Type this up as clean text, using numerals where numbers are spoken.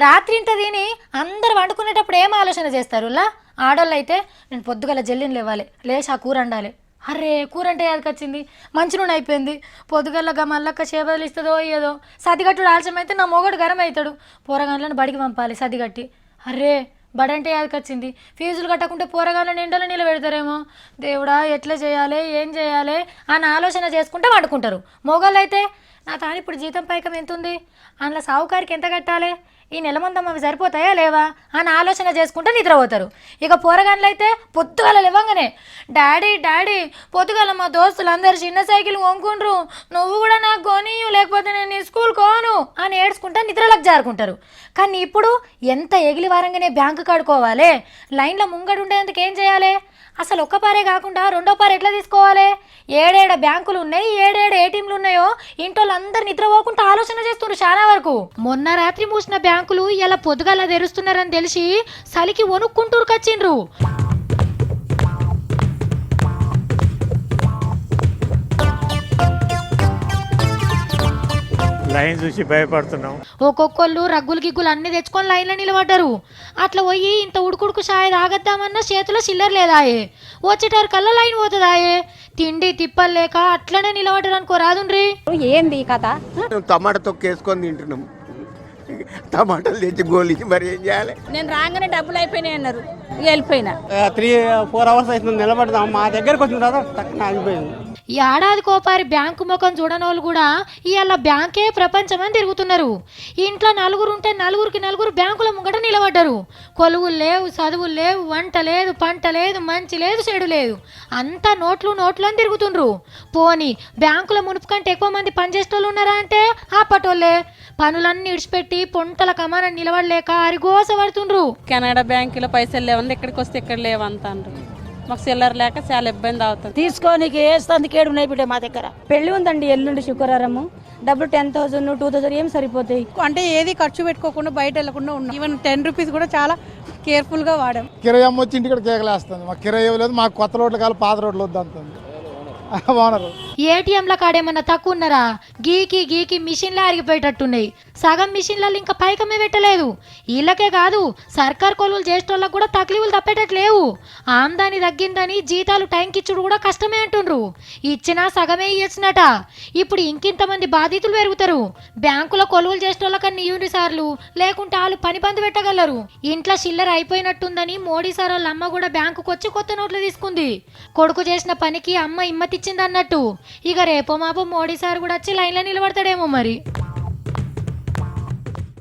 రాత్రి ఇంత తిని అందరు వండుకునేటప్పుడు ఏం ఆలోచన చేస్తారులా? ఆడోళ్ళు అయితే నేను పొద్దుగల జల్లిని లేవాలి, లేచి ఆ కూర వండాలి. అరే కూర అంటే యాదకొచ్చింది, మంచి నూనె అయిపోయింది, పొద్దుగల్లగా మల్లక్క చేపలు ఇస్తుందో ఏదో, సదిగట్టుడు ఆలస్యం అయితే నా మొగడు గరం అవుతాడు, పోరగాళ్ళని బడికి పంపాలి సదిగట్టి. అరే బడంటే యాదకొచ్చింది, ఫీజులు కట్టకుంటే పోరగాళ్ళని ఎండలో నిలబెడతారేమో, దేవుడా ఎట్లా చేయాలి ఏం చేయాలి అని ఆలోచన చేసుకుంటే వండుకుంటారు. మొగోళ్ళు అయితే నా తాను ఇప్పుడు జీతం పైకం ఎంత ఉంది, అందులో సావుకారికి ఎంత కట్టాలి, ఈ నెల మందం అవి సరిపోతాయా లేవా అని ఆలోచన చేసుకుంటే నిద్రపోతారు. ఇక పోరగాన్లు అయితే పొద్దుగాల లేవంగానే డాడీ డాడీ పొద్దుగాల మా దోస్తులు అందరు చిన్న సైకిల్ కొనుక్కుండ్రు, నువ్వు కూడా నాకు కొనియు లేకపోతే నేను ఈ స్కూల్ కోను అని ఏడ్చుకుంటా నిద్రలకు జారుకుంటారు. కానీ ఇప్పుడు ఎంత ఎగిలి వారంగానే బ్యాంకు కాడుకోవాలి, లైన్లో ముంగడు ఉండేందుకు ఏం చేయాలి, అసలు ఒక్క పారే కాకుండా రెండో పార ఎట్లా తీసుకోవాలి, ఏడేడ బ్యాంకులు ఉన్నాయి ఏడేడ ఏటీఎంలు ఉన్నాయో ఇంట్లో అందరు నిద్రపోకుండా ఆలోచన చేస్తున్నారు చాలా వరకు. మొన్న రాత్రి మూసిన బ్యాంకులు ఇలా పొద్దుగాల తెరుస్తున్నారని తెలిసి సలికి వణుక్కుంటూరు కచ్చిండ్రు. లైన్ చూసి భయపడుతున్నాం. ఒక్కొక్కళ్ళు రగ్గులు గిగ్గులు అన్ని తెచ్చుకొని లైన్లో నిలబడ్డారు. అట్లా పోయి ఇంత ఉడుకుడుకు షాయ తాగద్దామన్నా చేతిలో చిల్లర లేదాయే, వచ్చేటారు కల్లా లైన్ పోతుందాయే, తిండి తిప్పలు లేక అట్లనే నిలబడ్డారు అనుకో రాదుండ్రి. ఏంది కథ? టమాటా తొక్క వేసుకొని తింటున్నాం, టమాటాలు తెచ్చి గోలికి మరి ఏం చేయాలి. నేను రాగానే డబ్బులు అయిపోయినాయి అన్నారు, వెళ్ళిపోయినా. 3-4 hours అవుతుంది నిలబడదాం, మా దగ్గరకు వచ్చిన తర్వాత టక్కున ఆగిపోయింది. ఈ ఏడాది కోపారి బ్యాంకు ముఖం చూడనోళ్ళు కూడా ఇవాళ బ్యాంకే ప్రపంచం అని తిరుగుతున్నారు. ఇంట్లో నలుగురు ఉంటే నలుగురికి నలుగురు బ్యాంకుల ముంగట నిలబడ్డారు. కొలువులు లేవు, చదువులు లేవు, వంట లేదు, పంట లేదు, మంచి లేదు, చెడు లేదు, అంతా నోట్లు నోట్లు అని తిరుగుతుండ్రు. పోని బ్యాంకుల మునుపు కంటే ఎక్కువ మంది పనిచేసేటోళ్ళు ఉన్నారా అంటే ఆపటోళ్ళే. పనులన్నీ ఇడిచిపెట్టి పొంటల కమాన నిలబడలేక అరిగోస పడుతుండ్రు. కెనడా బ్యాంకులో పైసలు లేవని ఇక్కడికి వస్తే ఇక్కడ లేవంత అంటారు. మాకు చిల్లర లేక చాలా ఇబ్బంది అవుతుంది. తీసుకోనికి వేస్తుంది కేడు ఉన్నాయి బిడ్డ. మా దగ్గర పెళ్లి ఉందండి ఎల్లుండి శుక్రవారము, డబ్బులు 10,000 2,000 ఏం సరిపోతాయి. అంటే ఏది ఖర్చు పెట్టుకోకుండా బయట వెళ్లకుండా ఉన్నాం. ఈవెన్ 10 రూపీస్ కూడా చాలా కేర్ఫుల్ గా వాడాం. కిరాయి అమ్మ వచ్చి ఇంటికి కేకలేస్తుంది, మాకు కిరాయి ఇవ్వలేదు, మాకు కొత్త రోడ్లు కాదు పాత రోడ్లు వద్దు అంటుంది ఓనరు. ఏటీఎంల కాడేమన్నా తక్కువ ఉన్నారా? గీకి గీకి మిషన్లు అరిగిపోయేటట్టున్నాయి. సగం మిషన్లలో ఇంకా పైకమే పెట్టలేదు. వీళ్ళకే కాదు సర్కార్ కొలువులు చేసేటోళ్ళకి కూడా తక్లీఫులు తప్పేటట్లేవు. ఆమ్దాని తగ్గిందని జీతాలు టైంకి ఇచ్చుడు కూడా కష్టమే అంటుండ్రు. ఇచ్చినా సగమే ఇచ్చినట. ఇప్పుడు ఇంకింతమంది బాధితులు పెరుగుతారు. బ్యాంకులో కొలువులు చేసేటోళ్ళకన్నా ఇవ్వండి సార్లు, లేకుంటే వాళ్ళు పని బంద్ పెట్టగలరు. ఇంట్లో చిల్లర అయిపోయినట్టుందని మోడీ సార్ వాళ్ళ అమ్మ కూడా బ్యాంకుకు వచ్చి కొత్త నోట్లు తీసుకుంది. కొడుకు చేసిన పనికి అమ్మ ఇమ్మతిచ్చింది అన్నట్టు. ఇక రేపో మాపో మోడీ సార్ కూడా వచ్చి లైన్లో నిలబడతాడేమో మరి.